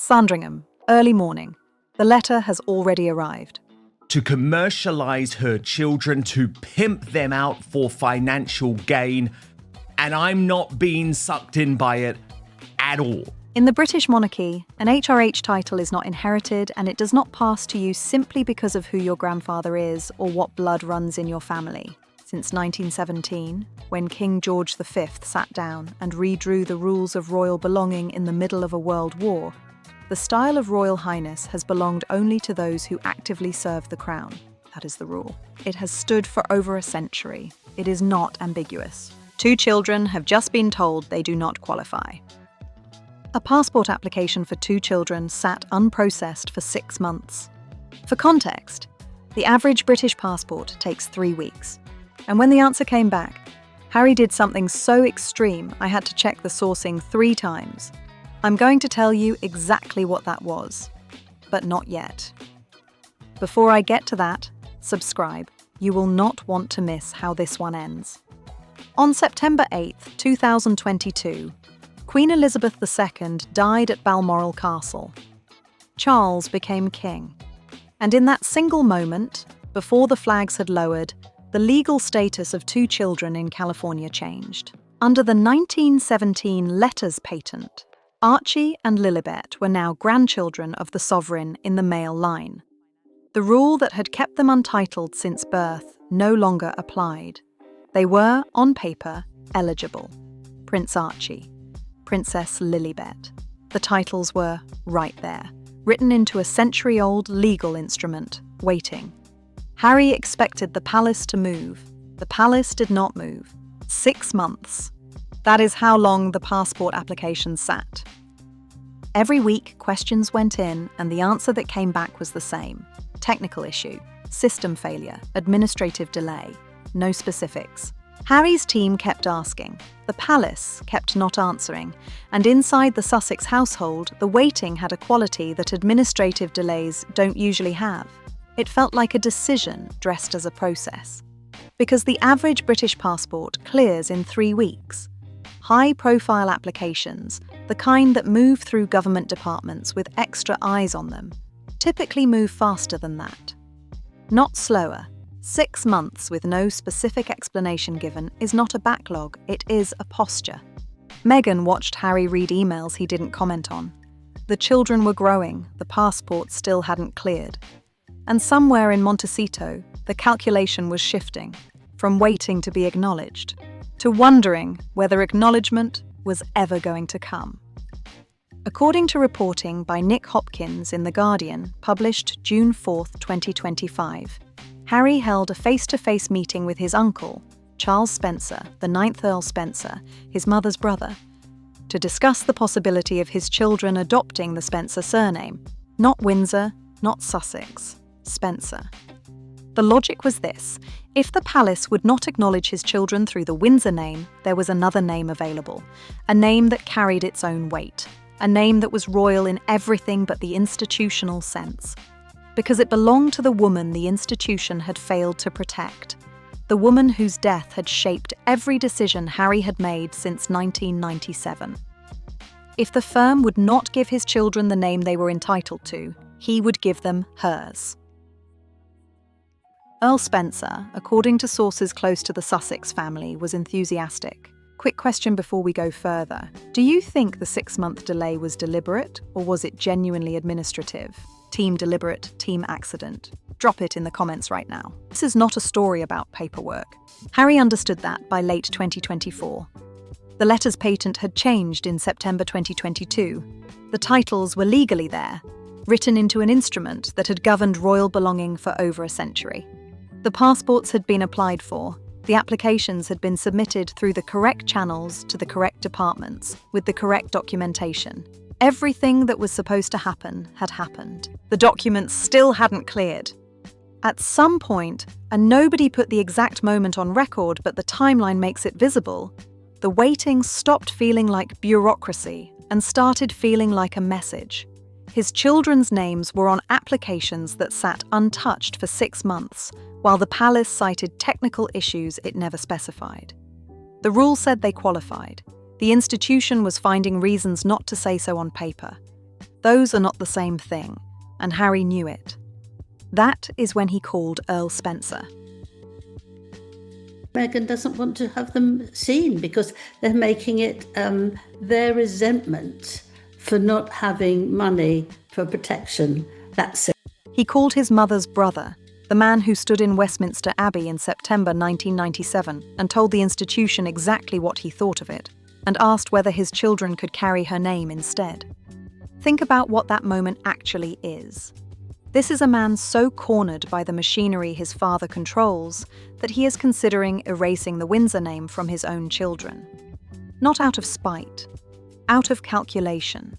Sandringham, early morning. The letter has already arrived. To commercialize her children, to pimp them out for financial gain, and I'm not being sucked in by it at all. In the British monarchy, an HRH title is not inherited and it does not pass to you simply because of who your grandfather is or what blood runs in your family. Since 1917, when King George V sat down and redrew the rules of royal belonging in the middle of a world war, the style of Royal Highness has belonged only to those who actively serve the crown. That is the rule. It has stood for over a century. It is not ambiguous. 2 children have just been told they do not qualify. A passport application for 2 children sat unprocessed for 6 months. For context, the average British passport takes 3 weeks. And when the answer came back, Harry did something so extreme I had to check the sourcing 3 times. I'm going to tell you exactly what that was, but not yet. Before I get to that, subscribe. You will not want to miss how this one ends. On September 8, 2022, Queen Elizabeth II died at Balmoral Castle. Charles became king. And in that single moment, before the flags had lowered, the legal status of 2 children in California changed. Under the 1917 letters patent, Archie and Lilibet were now grandchildren of the sovereign in the male line. The rule that had kept them untitled since birth no longer applied. They were, on paper, eligible. Prince Archie, Princess Lilibet. The titles were right there, written into a century-old legal instrument, waiting. Harry expected the palace to move. The palace did not move. 6 months. That is how long the passport application sat. Every week, questions went in, and the answer that came back was the same. Technical issue, system failure, administrative delay. No specifics. Harry's team kept asking. The palace kept not answering. And inside the Sussex household, the waiting had a quality that administrative delays don't usually have. It felt like a decision dressed as a process. Because the average British passport clears in 3 weeks. High-profile applications, the kind that move through government departments with extra eyes on them, typically move faster than that. Not slower. 6 months with no specific explanation given is not a backlog, it is a posture. Meghan watched Harry read emails he didn't comment on. The children were growing, the passport still hadn't cleared. And somewhere in Montecito, the calculation was shifting, from waiting to be acknowledged, to wondering whether acknowledgement was ever going to come. According to reporting by Nick Hopkins in The Guardian, published June 4, 2025, Harry held a face-to-face meeting with his uncle, Charles Spencer, the 9th Earl Spencer, his mother's brother, to discuss the possibility of his children adopting the Spencer surname. Not Windsor, not Sussex, Spencer. The logic was this: if the palace would not acknowledge his children through the Windsor name, there was another name available, a name that carried its own weight, a name that was royal in everything but the institutional sense. Because it belonged to the woman the institution had failed to protect, the woman whose death had shaped every decision Harry had made since 1997. If the firm would not give his children the name they were entitled to, he would give them hers. Earl Spencer, according to sources close to the Sussex family, was enthusiastic. Quick question before we go further. Do you think the 6-month delay was deliberate, or was it genuinely administrative? Team deliberate, team accident. Drop it in the comments right now. This is not a story about paperwork. Harry understood that by late 2024. The letters patent had changed in September 2022. The titles were legally there, written into an instrument that had governed royal belonging for over a century. The passports had been applied for. The applications had been submitted through the correct channels to the correct departments, with the correct documentation. Everything that was supposed to happen had happened. The documents still hadn't cleared. At some point, and nobody put the exact moment on record, but the timeline makes it visible, the waiting stopped feeling like bureaucracy and started feeling like a message. His children's names were on applications that sat untouched for 6 months, while the palace cited technical issues it never specified. The rule said they qualified. The institution was finding reasons not to say so on paper. Those are not the same thing, and Harry knew it. That is when he called Earl Spencer. Meghan doesn't want to have them seen because they're making it their resentment for not having money for protection. That's it. He called his mother's brother, the man who stood in Westminster Abbey in September 1997 and told the institution exactly what he thought of it, and asked whether his children could carry her name instead. Think about what that moment actually is. This is a man so cornered by the machinery his father controls that he is considering erasing the Windsor name from his own children. Not out of spite, out of calculation.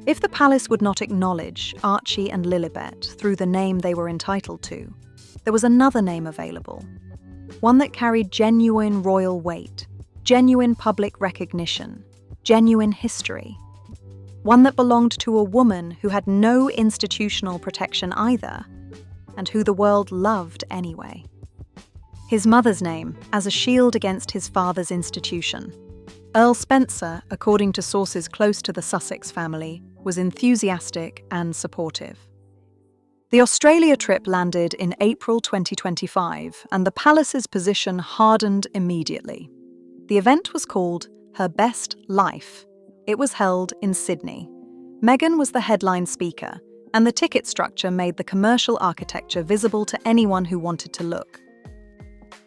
If the palace would not acknowledge Archie and Lilibet through the name they were entitled to, there was another name available, one that carried genuine royal weight, genuine public recognition, genuine history. One that belonged to a woman who had no institutional protection either, and who the world loved anyway. His mother's name as a shield against his father's institution. Earl Spencer, according to sources close to the Sussex family, was enthusiastic and supportive. The Australia trip landed in April 2025, and the palace's position hardened immediately. The event was called Her Best Life. It was held in Sydney. Meghan was the headline speaker, and the ticket structure made the commercial architecture visible to anyone who wanted to look.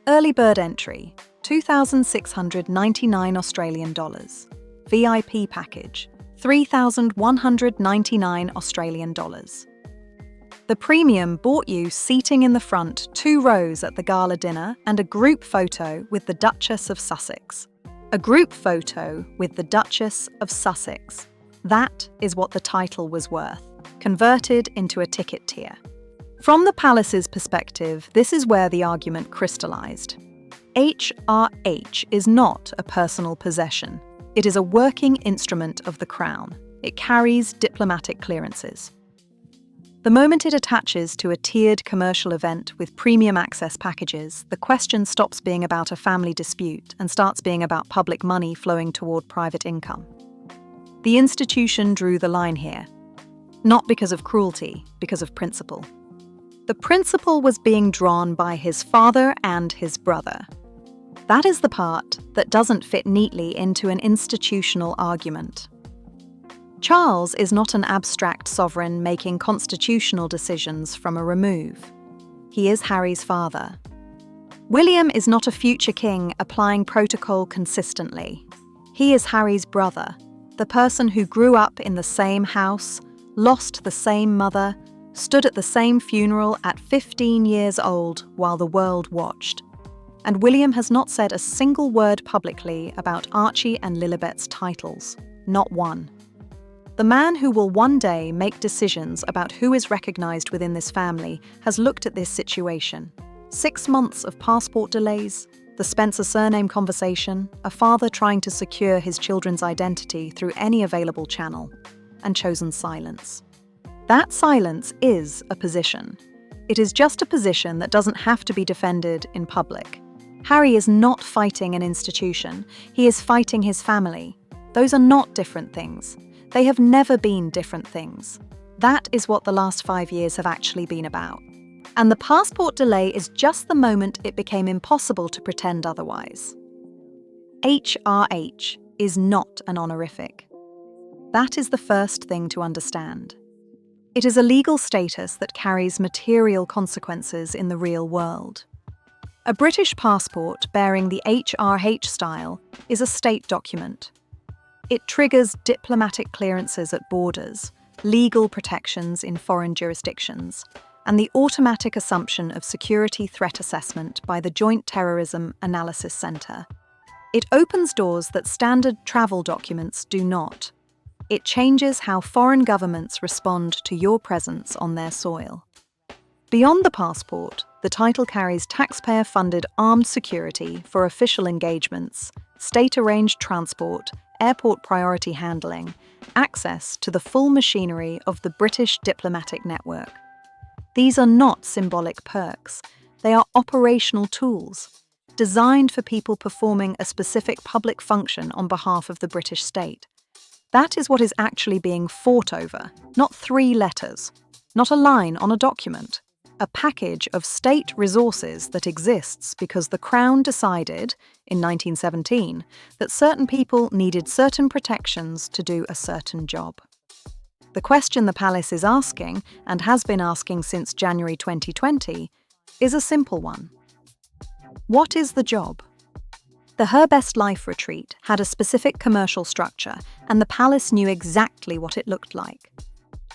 Early bird entry, $2,699 Australian dollars. VIP package, $3,199 Australian dollars. The premium bought you seating in the front 2 rows at the gala dinner and a group photo with the Duchess of Sussex. A group photo with the Duchess of Sussex. That is what the title was worth, converted into a ticket tier. From the palace's perspective, this is where the argument crystallized. HRH is not a personal possession. It is a working instrument of the Crown. It carries diplomatic clearances. The moment it attaches to a tiered commercial event with premium access packages, the question stops being about a family dispute and starts being about public money flowing toward private income. The institution drew the line here, not because of cruelty, because of principle. The principle was being drawn by his father and his brother. That is the part that doesn't fit neatly into an institutional argument. Charles is not an abstract sovereign making constitutional decisions from a remove. He is Harry's father. William is not a future king applying protocol consistently. He is Harry's brother, the person who grew up in the same house, lost the same mother, stood at the same funeral at 15 years old while the world watched. And William has not said a single word publicly about Archie and Lilibet's titles, not one. The man who will one day make decisions about who is recognised within this family has looked at this situation. 6 months of passport delays, the Spencer surname conversation, a father trying to secure his children's identity through any available channel, and chosen silence. That silence is a position. It is just a position that doesn't have to be defended in public. Harry is not fighting an institution, he is fighting his family. Those are not different things. They have never been different things. That is what the last 5 years have actually been about. And the passport delay is just the moment it became impossible to pretend otherwise. HRH is not an honorific. That is the first thing to understand. It is a legal status that carries material consequences in the real world. A British passport bearing the HRH style is a state document. It triggers diplomatic clearances at borders, legal protections in foreign jurisdictions, and the automatic assumption of security threat assessment by the Joint Terrorism Analysis Centre. It opens doors that standard travel documents do not. It changes how foreign governments respond to your presence on their soil. Beyond the passport, the title carries taxpayer-funded armed security for official engagements, state-arranged transport, airport priority handling, access to the full machinery of the British diplomatic network. These are not symbolic perks. They are operational tools, designed for people performing a specific public function on behalf of the British state. That is what is actually being fought over, not 3 letters, not a line on a document. A package of state resources that exists because the Crown decided, in 1917, that certain people needed certain protections to do a certain job. The question the Palace is asking, and has been asking since January 2020, is a simple one. What is the job? The Her Best Life retreat had a specific commercial structure, and the Palace knew exactly what it looked like.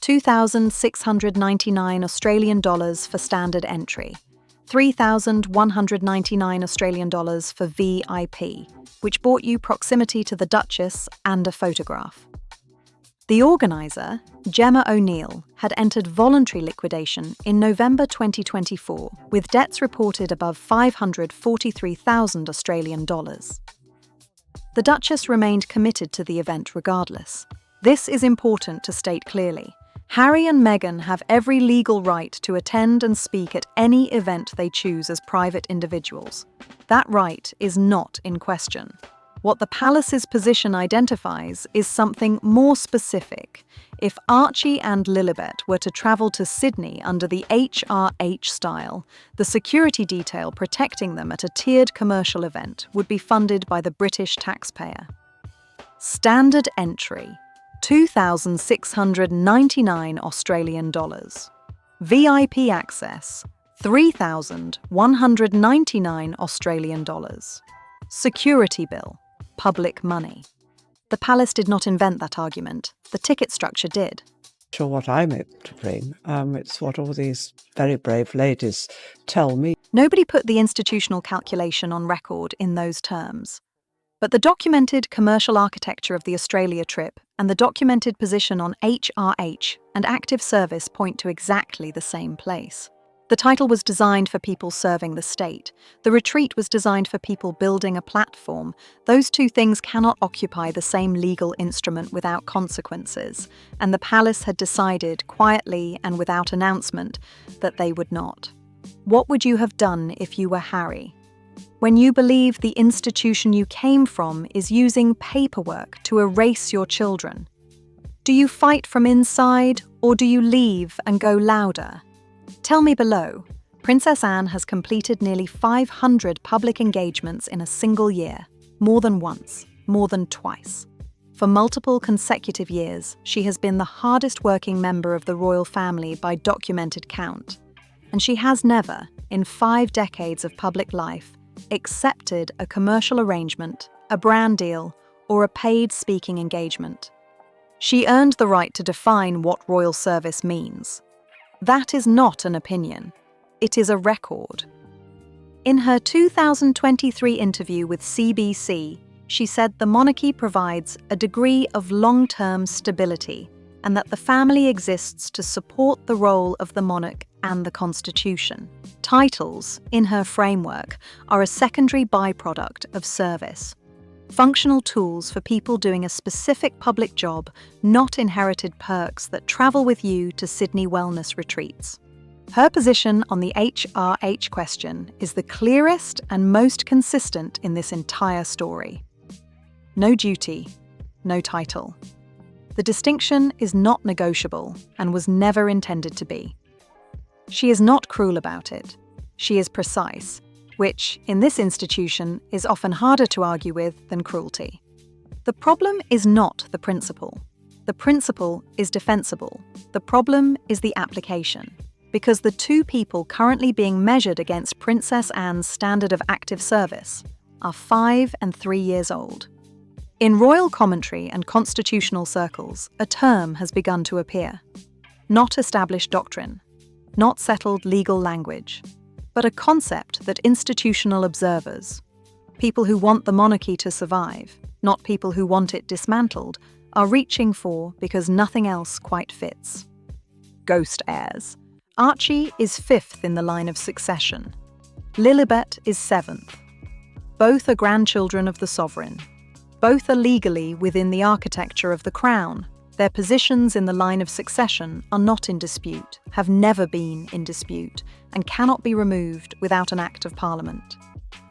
$2,699 for standard entry, $3,199 for VIP, which bought you proximity to the Duchess and a photograph. The organiser, Gemma O'Neill, had entered voluntary liquidation in November 2024, with debts reported above $543,000. The Duchess remained committed to the event regardless. This is important to state clearly. Harry and Meghan have every legal right to attend and speak at any event they choose as private individuals. That right is not in question. What the Palace's position identifies is something more specific. If Archie and Lilibet were to travel to Sydney under the HRH style, the security detail protecting them at a tiered commercial event would be funded by the British taxpayer. Standard entry. $2,699. VIP access, $3,199. Security bill, public money. The Palace did not invent that argument. The ticket structure did. Sure what I'm able to bring. It's what all these very brave ladies tell me. Nobody put the institutional calculation on record in those terms. But the documented commercial architecture of the Australia trip and the documented position on HRH and active service point to exactly the same place. The title was designed for people serving the state. The retreat was designed for people building a platform. Those two things cannot occupy the same legal instrument without consequences, and the Palace had decided, quietly and without announcement, that they would not. What would you have done if you were Harry? When you believe the institution you came from is using paperwork to erase your children? Do you fight from inside, or do you leave and go louder? Tell me below. Princess Anne has completed nearly 500 public engagements in a single year, more than once, more than twice. For multiple consecutive years, she has been the hardest working member of the royal family by documented count. And she has never, in 5 decades of public life, accepted a commercial arrangement, a brand deal, or a paid speaking engagement. She earned the right to define what royal service means. That is not an opinion. It is a record. In her 2023 interview with CBC, she said the monarchy provides a degree of long-term stability and that the family exists to support the role of the monarch and the constitution. Titles, in her framework, are a secondary byproduct of service. Functional tools for people doing a specific public job, not inherited perks that travel with you to Sydney wellness retreats. Her position on the HRH question is the clearest and most consistent in this entire story. No duty, no title. The distinction is not negotiable and was never intended to be. She is not cruel about it. She is precise, which, in this institution, is often harder to argue with than cruelty. The problem is not the principle. The principle is defensible. The problem is the application, because the two people currently being measured against Princess Anne's standard of active service are 5 and 3 years old. In royal commentary and constitutional circles, a term has begun to appear. Not established doctrine, not settled legal language, but a concept that institutional observers, people who want the monarchy to survive, not people who want it dismantled, are reaching for because nothing else quite fits. Ghost heirs. Archie is 5th in the line of succession. Lilibet is 7th. Both are grandchildren of the sovereign. Both are legally within the architecture of the crown. Their positions in the line of succession are not in dispute, have never been in dispute, and cannot be removed without an Act of Parliament.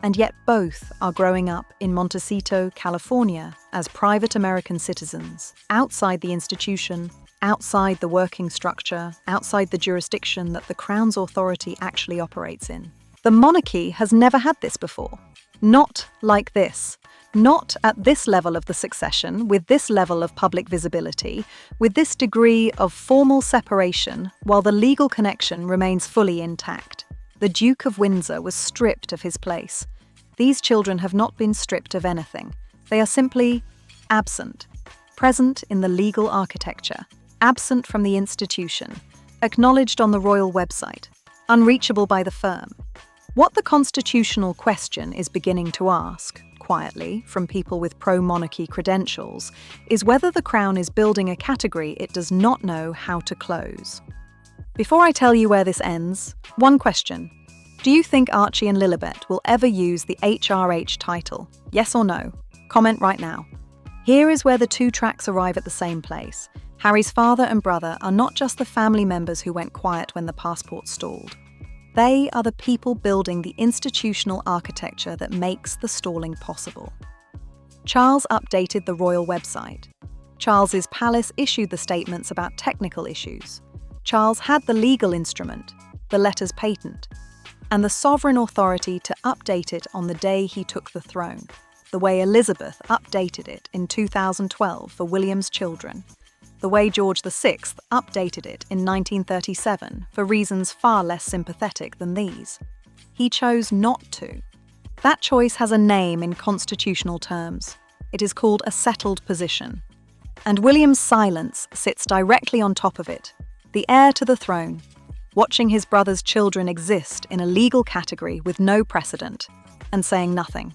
And yet both are growing up in Montecito, California, as private American citizens, outside the institution, outside the working structure, outside the jurisdiction that the Crown's authority actually operates in. The monarchy has never had this before. Not like this. Not at this level of the succession, with this level of public visibility, with this degree of formal separation, while the legal connection remains fully intact. The Duke of Windsor was stripped of his place. These children have not been stripped of anything. They are simply absent, present in the legal architecture, absent from the institution, acknowledged on the royal website, unreachable by the firm. What the constitutional question is beginning to ask, quietly, from people with pro-monarchy credentials, is whether the Crown is building a category it does not know how to close. Before I tell you where this ends, one question. Do you think Archie and Lilibet will ever use the HRH title? Yes or no? Comment right now. Here is where the two tracks arrive at the same place. Harry's father and brother are not just the family members who went quiet when the passport stalled. They are the people building the institutional architecture that makes the stalling possible. Charles updated the royal website. Charles's palace issued the statements about technical issues. Charles had the legal instrument, the letters patent, and the sovereign authority to update it on the day he took the throne, the way Elizabeth updated it in 2012 for William's children, the way George VI updated it in 1937 for reasons far less sympathetic than these. He chose not to. That choice has a name in constitutional terms. It is called a settled position. And William's silence sits directly on top of it, the heir to the throne, watching his brother's children exist in a legal category with no precedent, and saying nothing.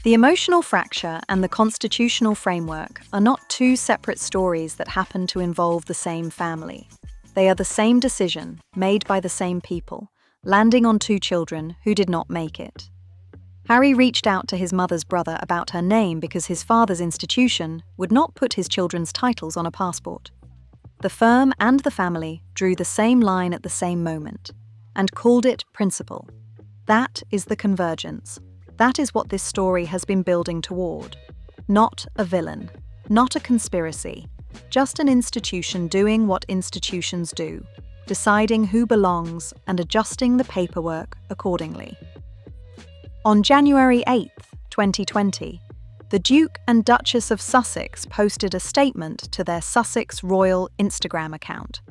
The emotional fracture and the constitutional framework are not two separate stories that happen to involve the same family. They are the same decision, made by the same people, landing on two children who did not make it. Harry reached out to his mother's brother about her name because his father's institution would not put his children's titles on a passport. The firm and the family drew the same line at the same moment and called it principle. That is the convergence. That is what this story has been building toward. Not a villain, not a conspiracy, just an institution doing what institutions do, deciding who belongs and adjusting the paperwork accordingly. On January 8, 2020, the Duke and Duchess of Sussex posted a statement to their Sussex Royal Instagram account.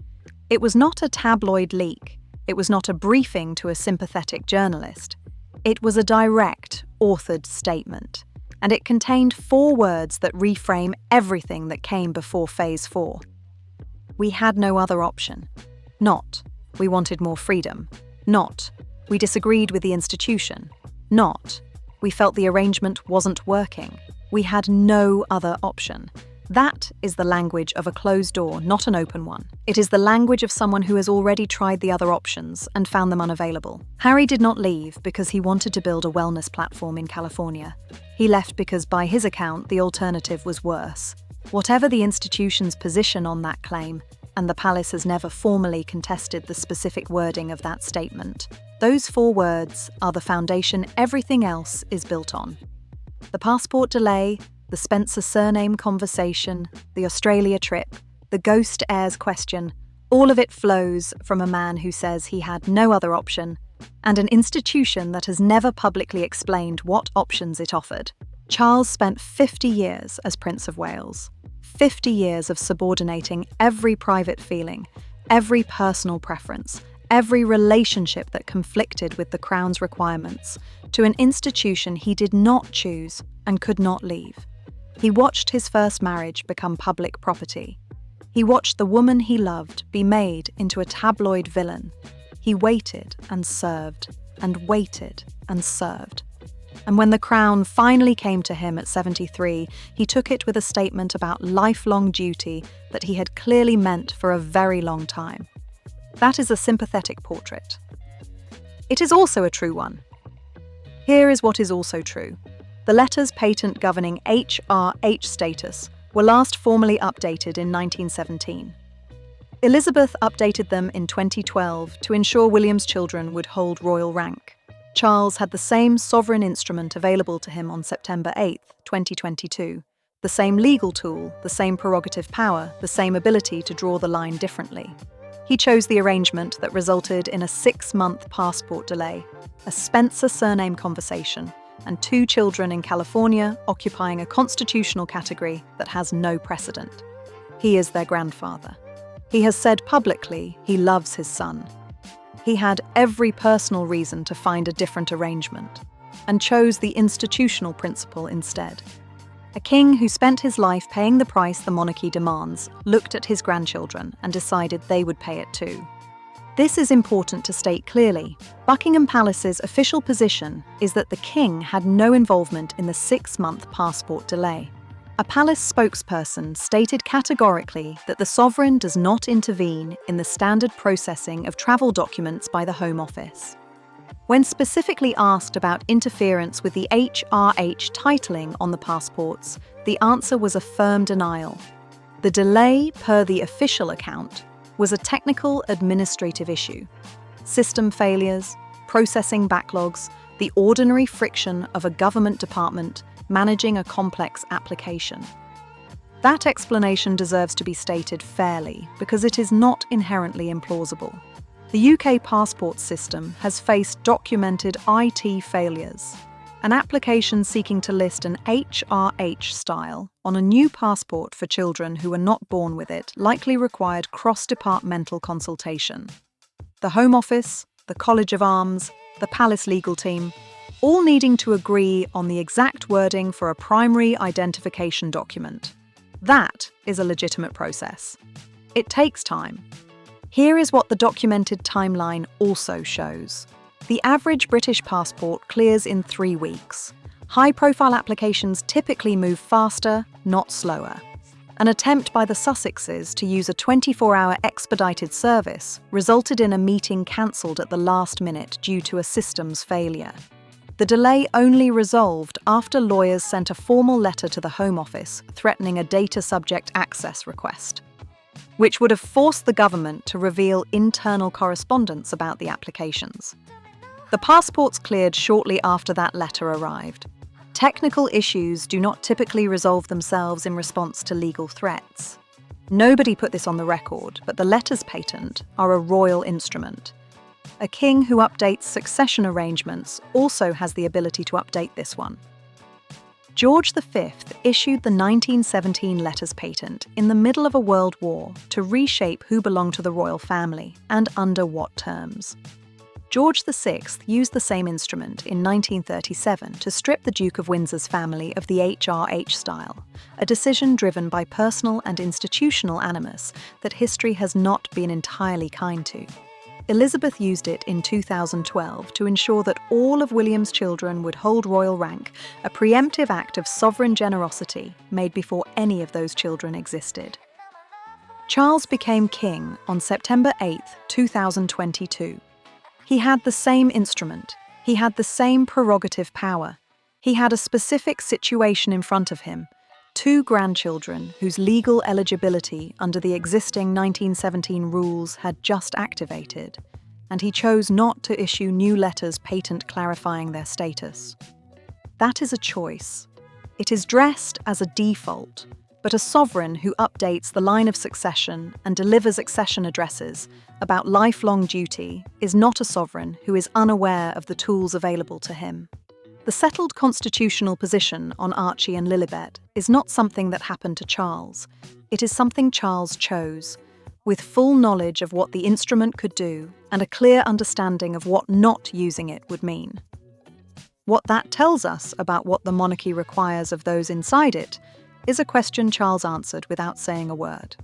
It was not a tabloid leak. It was not a briefing to a sympathetic journalist. It was a direct, authored statement, and it contained 4 words that reframe everything that came before Phase 4. We had no other option. Not, we wanted more freedom. Not, we disagreed with the institution. Not, we felt the arrangement wasn't working. We had no other option. That is the language of a closed door, not an open one. It is the language of someone who has already tried the other options and found them unavailable. Harry did not leave because he wanted to build a wellness platform in California. He left because, by his account, the alternative was worse. Whatever the institution's position on that claim, and the palace has never formally contested the specific wording of that statement, those 4 words are the foundation everything else is built on. The passport delay, the Spencer surname conversation, the Australia trip, the ghost heirs question, all of it flows from a man who says he had no other option, and an institution that has never publicly explained what options it offered. Charles spent 50 years as Prince of Wales, 50 years of subordinating every private feeling, every personal preference, every relationship that conflicted with the Crown's requirements, to an institution he did not choose and could not leave. He watched his first marriage become public property. He watched the woman he loved be made into a tabloid villain. He waited and served, and waited and served. And when the Crown finally came to him at 73, he took it with a statement about lifelong duty that he had clearly meant for a very long time. That is a sympathetic portrait. It is also a true one. Here is what is also true. The letters patent governing HRH status were last formally updated in 1917. Elizabeth updated them in 2012 to ensure William's children would hold royal rank. Charles had the same sovereign instrument available to him on September 8, 2022. The same legal tool, the same prerogative power, the same ability to draw the line differently. He chose the arrangement that resulted in a 6-month passport delay, a Spencer surname conversation, and 2 children in California occupying a constitutional category that has no precedent. He is their grandfather. He has said publicly he loves his son. He had every personal reason to find a different arrangement, and chose the institutional principle instead. A king who spent his life paying the price the monarchy demands looked at his grandchildren and decided they would pay it too. This is important to state clearly. Buckingham Palace's official position is that the king had no involvement in the 6-month passport delay. A palace spokesperson stated categorically that the sovereign does not intervene in the standard processing of travel documents by the Home Office. When specifically asked about interference with the HRH titling on the passports, the answer was a firm denial. The delay, per the official account, was a technical administrative issue. System failures, processing backlogs, the ordinary friction of a government department managing a complex application. That explanation deserves to be stated fairly because it is not inherently implausible. The UK passport system has faced documented IT failures. An application seeking to list an HRH style on a new passport for children who were not born with it likely required cross-departmental consultation. The Home Office, the College of Arms, the Palace legal team, all needing to agree on the exact wording for a primary identification document. That is a legitimate process. It takes time. Here is what the documented timeline also shows. The average British passport clears in 3 weeks. High-profile applications typically move faster, not slower. An attempt by the Sussexes to use a 24-hour expedited service resulted in a meeting cancelled at the last minute due to a systems failure. The delay only resolved after lawyers sent a formal letter to the Home Office threatening a data subject access request, which would have forced the government to reveal internal correspondence about the applications. The passports cleared shortly after that letter arrived. Technical issues do not typically resolve themselves in response to legal threats. Nobody put this on the record, but the letters patent are a royal instrument. A king who updates succession arrangements also has the ability to update this one. George V issued the 1917 letters patent in the middle of a world war to reshape who belonged to the royal family and under what terms. George VI used the same instrument in 1937 to strip the Duke of Windsor's family of the HRH style, a decision driven by personal and institutional animus that history has not been entirely kind to. Elizabeth used it in 2012 to ensure that all of William's children would hold royal rank, a preemptive act of sovereign generosity made before any of those children existed. Charles became king on September 8, 2022. He had the same instrument, he had the same prerogative power, he had a specific situation in front of him, 2 grandchildren whose legal eligibility under the existing 1917 rules had just activated, and he chose not to issue new letters patent clarifying their status. That is a choice. It is dressed as a default, but a sovereign who updates the line of succession and delivers accession addresses about lifelong duty is not a sovereign who is unaware of the tools available to him. The settled constitutional position on Archie and Lilibet is not something that happened to Charles. It is something Charles chose, with full knowledge of what the instrument could do and a clear understanding of what not using it would mean. What that tells us about what the monarchy requires of those inside it is a question Charles answered without saying a word.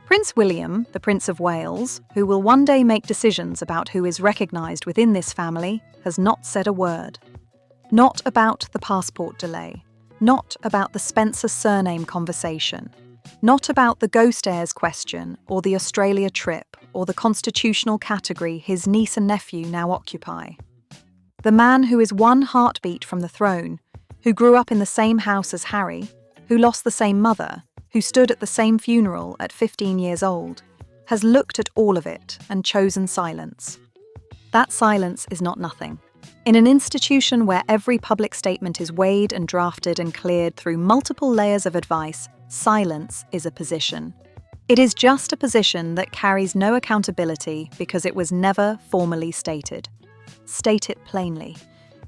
Prince William, the Prince of Wales, who will one day make decisions about who is recognised within this family, has not said a word. Not about the passport delay, not about the Spencer surname conversation, not about the ghost heirs question or the Australia trip or the constitutional category his niece and nephew now occupy. The man who is one heartbeat from the throne, who grew up in the same house as Harry, who lost the same mother, who stood at the same funeral at 15 years old, has looked at all of it and chosen silence. That silence is not nothing. In an institution where every public statement is weighed and drafted and cleared through multiple layers of advice, silence is a position. It is just a position that carries no accountability because it was never formally stated. State it plainly.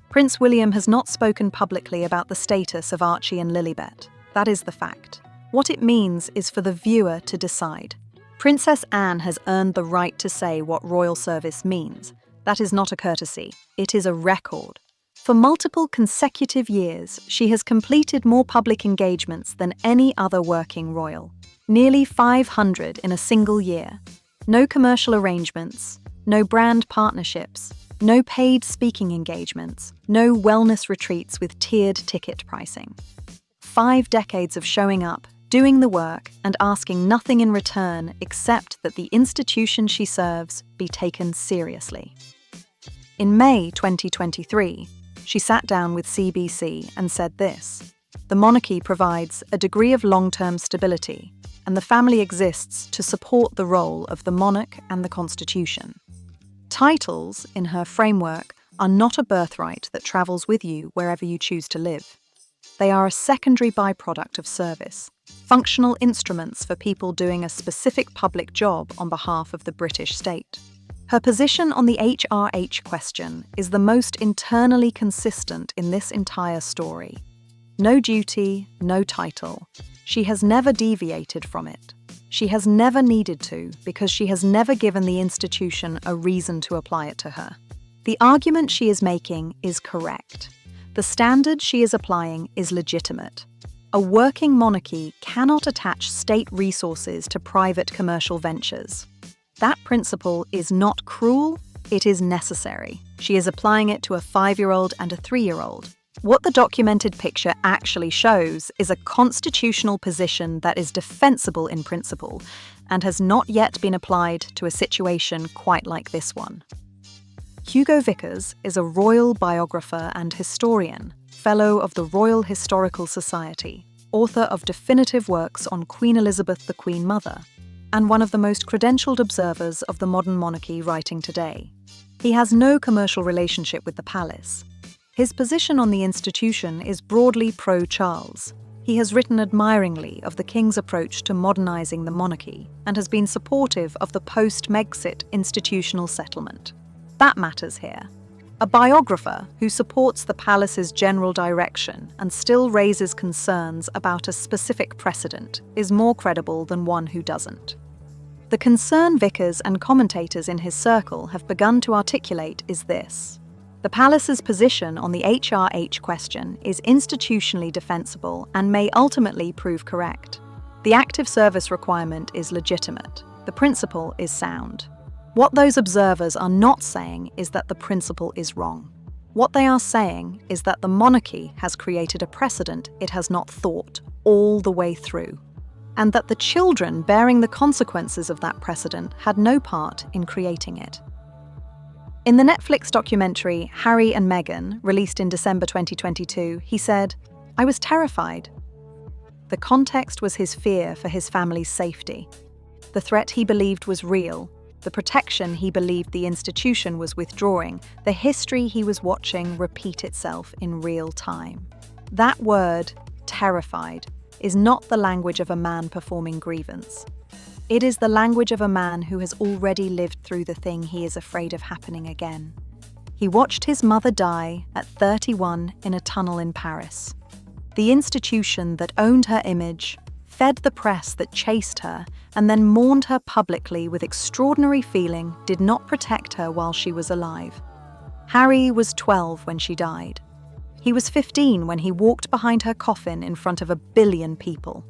Prince William has not spoken publicly about the status of Archie and Lilibet. That is the fact. What it means is for the viewer to decide. Princess Anne has earned the right to say what royal service means. That is not a courtesy, it is a record. For multiple consecutive years, she has completed more public engagements than any other working royal. Nearly 500 in a single year. No commercial arrangements, no brand partnerships, no paid speaking engagements, no wellness retreats with tiered ticket pricing. 5 decades of showing up, doing the work, and asking nothing in return except that the institution she serves be taken seriously. In May 2023, she sat down with CBC and said this: "The monarchy provides a degree of long-term stability, and the family exists to support the role of the monarch and the constitution." Titles, in her framework, are not a birthright that travels with you wherever you choose to live. They are a secondary byproduct of service, functional instruments for people doing a specific public job on behalf of the British state. Her position on the HRH question is the most internally consistent in this entire story. No duty, no title. She has never deviated from it. She has never needed to because she has never given the institution a reason to apply it to her. The argument she is making is correct. The standard she is applying is legitimate. A working monarchy cannot attach state resources to private commercial ventures. That principle is not cruel, it is necessary. She is applying it to a 5-year-old and a 3-year-old. What the documented picture actually shows is a constitutional position that is defensible in principle and has not yet been applied to a situation quite like this one. Hugo Vickers is a royal biographer and historian, Fellow of the Royal Historical Society, author of definitive works on Queen Elizabeth the Queen Mother, and one of the most credentialed observers of the modern monarchy writing today. He has no commercial relationship with the palace. His position on the institution is broadly pro-Charles. He has written admiringly of the King's approach to modernising the monarchy and has been supportive of the post-Megxit institutional settlement. That matters here. A biographer who supports the palace's general direction and still raises concerns about a specific precedent is more credible than one who doesn't. The concern Vickers and commentators in his circle have begun to articulate is this. The palace's position on the HRH question is institutionally defensible and may ultimately prove correct. The active service requirement is legitimate. The principle is sound. What those observers are not saying is that the principle is wrong. What they are saying is that the monarchy has created a precedent it has not thought all the way through, and that the children bearing the consequences of that precedent had no part in creating it. In the Netflix documentary Harry and Meghan, released in December 2022, he said, "I was terrified." The context was his fear for his family's safety. The threat he believed was real, the protection he believed the institution was withdrawing, the history he was watching repeat itself in real time. That word, terrified, is not the language of a man performing grievance. It is the language of a man who has already lived through the thing he is afraid of happening again. He watched his mother die at 31 in a tunnel in Paris. The institution that owned her image, fed the press that chased her, and then mourned her publicly with extraordinary feeling did not protect her while she was alive. Harry was 12 when she died. He was 15 when he walked behind her coffin in front of 1 billion people.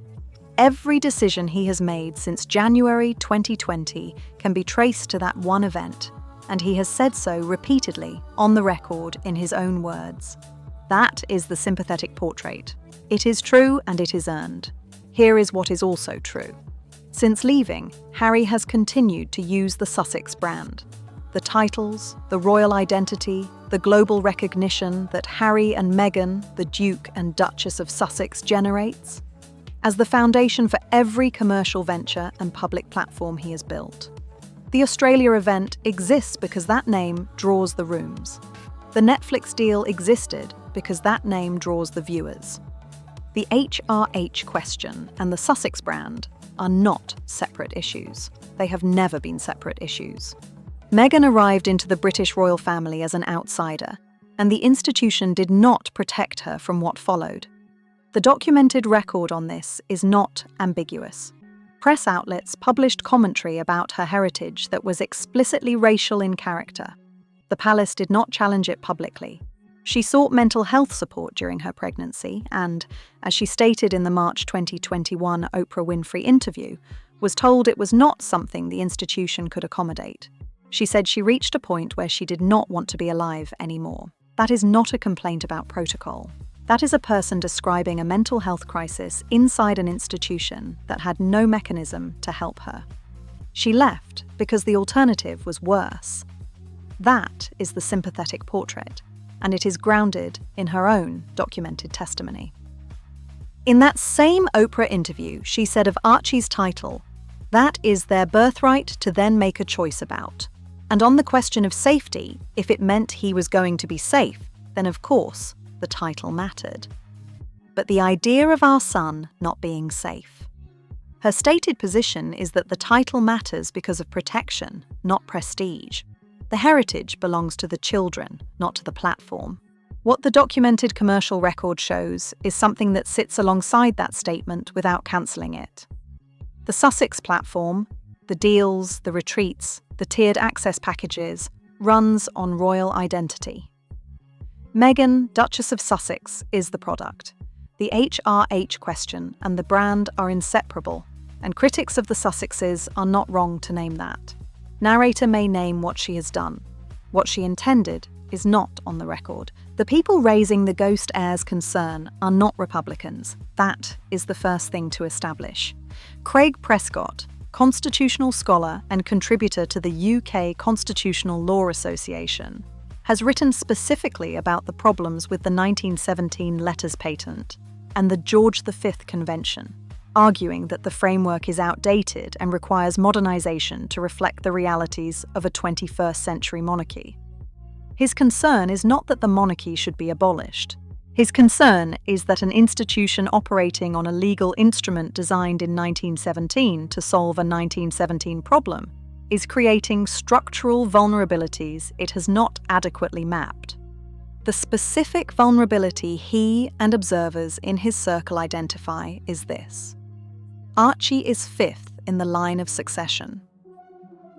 Every decision he has made since January 2020 can be traced to that one event, and he has said so repeatedly, on the record, in his own words. That is the sympathetic portrait. It is true and it is earned. Here is what is also true. Since leaving, Harry has continued to use the Sussex brand. The titles, the royal identity, the global recognition that Harry and Meghan, the Duke and Duchess of Sussex, generates, as the foundation for every commercial venture and public platform he has built. The Australia event exists because that name draws the rooms. The Netflix deal existed because that name draws the viewers. The HRH question and the Sussex brand are not separate issues. They have never been separate issues. Meghan arrived into the British royal family as an outsider, and the institution did not protect her from what followed. The documented record on this is not ambiguous. Press outlets published commentary about her heritage that was explicitly racial in character. The palace did not challenge it publicly. She sought mental health support during her pregnancy and, as she stated in the March 2021 Oprah Winfrey interview, was told it was not something the institution could accommodate. She said she reached a point where she did not want to be alive anymore. That is not a complaint about protocol. That is a person describing a mental health crisis inside an institution that had no mechanism to help her. She left because the alternative was worse. That is the sympathetic portrait, and it is grounded in her own documented testimony. In that same Oprah interview, she said of Archie's title, "That is their birthright to then make a choice about." And on the question of safety, if it meant he was going to be safe, then of course, the title mattered. But the idea of our son not being safe. Her stated position is that the title matters because of protection, not prestige. The heritage belongs to the children, not to the platform. What the documented commercial record shows is something that sits alongside that statement without cancelling it. The Sussex platform, the deals, the retreats, the tiered access packages, runs on royal identity. Meghan, Duchess of Sussex, is the product. The HRH question and the brand are inseparable, and critics of the Sussexes are not wrong to name that. Narrator may name what she has done. What she intended is not on the record. The people raising the ghost heirs concern are not Republicans. That is the first thing to establish. Craig Prescott, constitutional scholar and contributor to the UK Constitutional Law Association, has written specifically about the problems with the 1917 letters patent and the George V Convention, arguing that the framework is outdated and requires modernisation to reflect the realities of a 21st century monarchy. His concern is not that the monarchy should be abolished. His concern is that an institution operating on a legal instrument designed in 1917 to solve a 1917 problem is creating structural vulnerabilities it has not adequately mapped. The specific vulnerability he and observers in his circle identify is this: Archie is fifth in the line of succession.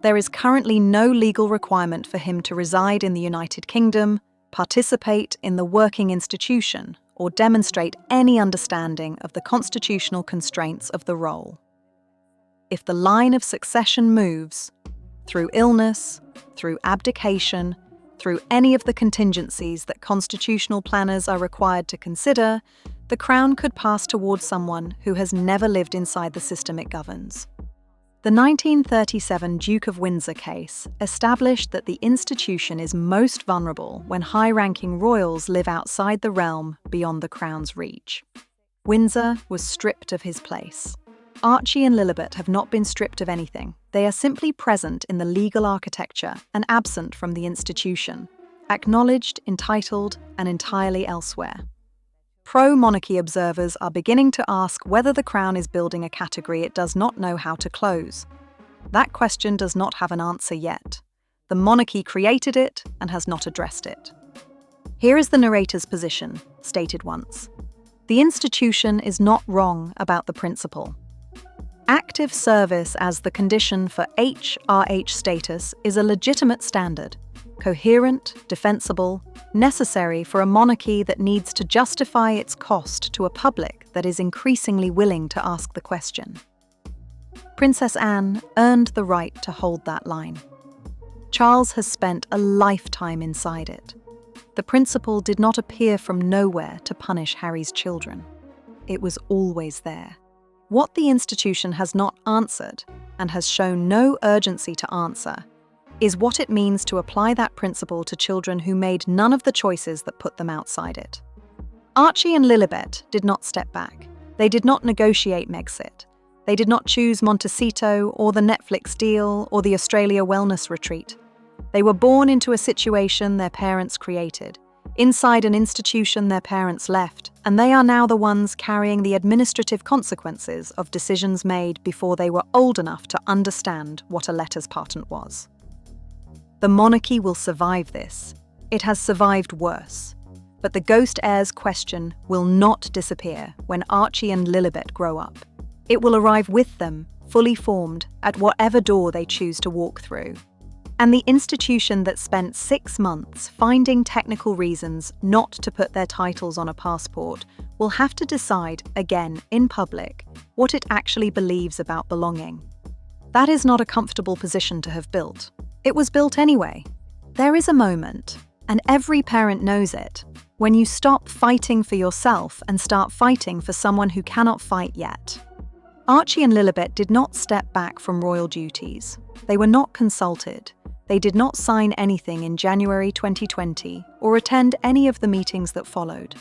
There is currently no legal requirement for him to reside in the United Kingdom, participate in the working institution, or demonstrate any understanding of the constitutional constraints of the role. If the line of succession moves, through illness, through abdication, through any of the contingencies that constitutional planners are required to consider, the crown could pass towards someone who has never lived inside the system it governs. The 1937 Duke of Windsor case established that the institution is most vulnerable when high-ranking royals live outside the realm beyond the crown's reach. Windsor was stripped of his place. Archie and Lilibet have not been stripped of anything. They are simply present in the legal architecture and absent from the institution, acknowledged, entitled, and entirely elsewhere. Pro-monarchy observers are beginning to ask whether the crown is building a category it does not know how to close. That question does not have an answer yet. The monarchy created it and has not addressed it. Here is the narrator's position, stated once. The institution is not wrong about the principle. Active service as the condition for HRH status is a legitimate standard, coherent, defensible, necessary for a monarchy that needs to justify its cost to a public that is increasingly willing to ask the question. Princess Anne earned the right to hold that line. Charles has spent a lifetime inside it. The principle did not appear from nowhere to punish Harry's children. It was always there. What the institution has not answered, and has shown no urgency to answer, is what it means to apply that principle to children who made none of the choices that put them outside it. Archie and Lilibet did not step back. They did not negotiate Megxit. They did not choose Montecito or the Netflix deal or the Australia wellness retreat. They were born into a situation their parents created, inside an institution their parents left, and they are now the ones carrying the administrative consequences of decisions made before they were old enough to understand what a letters patent was. The monarchy will survive this. It has survived worse. But the ghost heirs question will not disappear when Archie and Lilibet grow up. It will arrive with them, fully formed, at whatever door they choose to walk through. And the institution that spent 6 months finding technical reasons not to put their titles on a passport will have to decide, again in public, what it actually believes about belonging. That is not a comfortable position to have built. It was built anyway. There is a moment, and every parent knows it, when you stop fighting for yourself and start fighting for someone who cannot fight yet. Archie and Lilibet did not step back from royal duties. They were not consulted. They did not sign anything in January 2020 or attend any of the meetings that followed.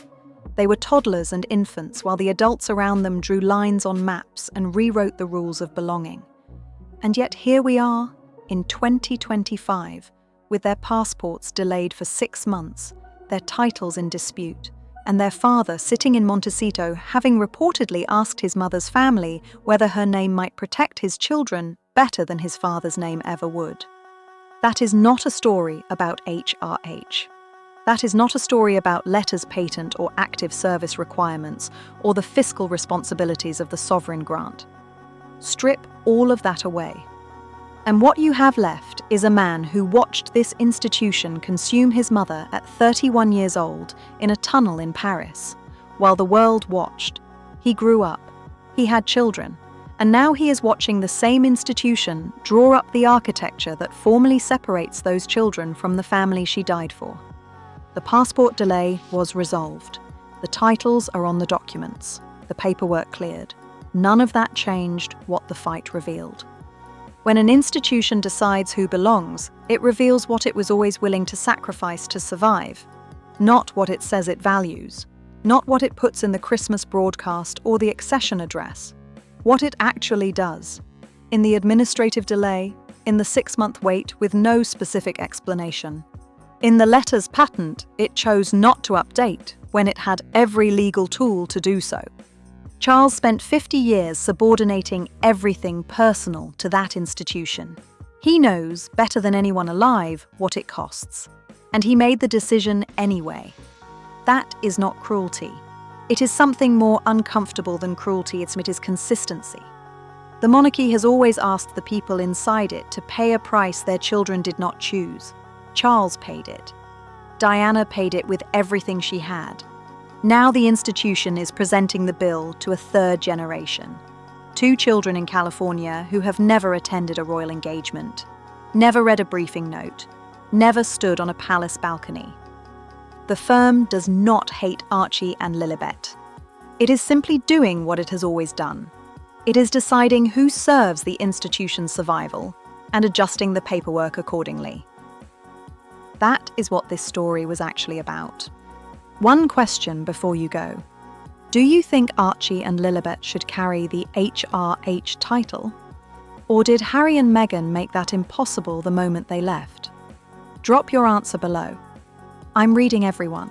They were toddlers and infants while the adults around them drew lines on maps and rewrote the rules of belonging. And yet here we are, in 2025, with their passports delayed for 6 months, their titles in dispute, and their father sitting in Montecito having reportedly asked his mother's family whether her name might protect his children better than his father's name ever would. That is not a story about HRH. That is not a story about letters patent or active service requirements or the fiscal responsibilities of the sovereign grant. Strip all of that away. And what you have left is a man who watched this institution consume his mother at 31 years old in a tunnel in Paris. While the world watched, he grew up, he had children, and now he is watching the same institution draw up the architecture that formally separates those children from the family she died for. The passport delay was resolved. The titles are on the documents. The paperwork cleared. None of that changed what the fight revealed. When an institution decides who belongs, it reveals what it was always willing to sacrifice to survive, not what it says it values, not what it puts in the Christmas broadcast or the accession address, what it actually does. In the administrative delay, in the 6-month wait with no specific explanation. In the letters patent, it chose not to update when it had every legal tool to do so. Charles spent 50 years subordinating everything personal to that institution. He knows, better than anyone alive, what it costs. And he made the decision anyway. That is not cruelty. It is something more uncomfortable than cruelty, it is consistency. The monarchy has always asked the people inside it to pay a price their children did not choose. Charles paid it. Diana paid it with everything she had. Now the institution is presenting the bill to a 3rd generation. 2 children in California who have never attended a royal engagement, never read a briefing note, never stood on a palace balcony. The firm does not hate Archie and Lilibet. It is simply doing what it has always done. It is deciding who serves the institution's survival and adjusting the paperwork accordingly. That is what this story was actually about. One question before you go. Do you think Archie and Lilibet should carry the HRH title? Or did Harry and Meghan make that impossible the moment they left? Drop your answer below. I'm reading everyone.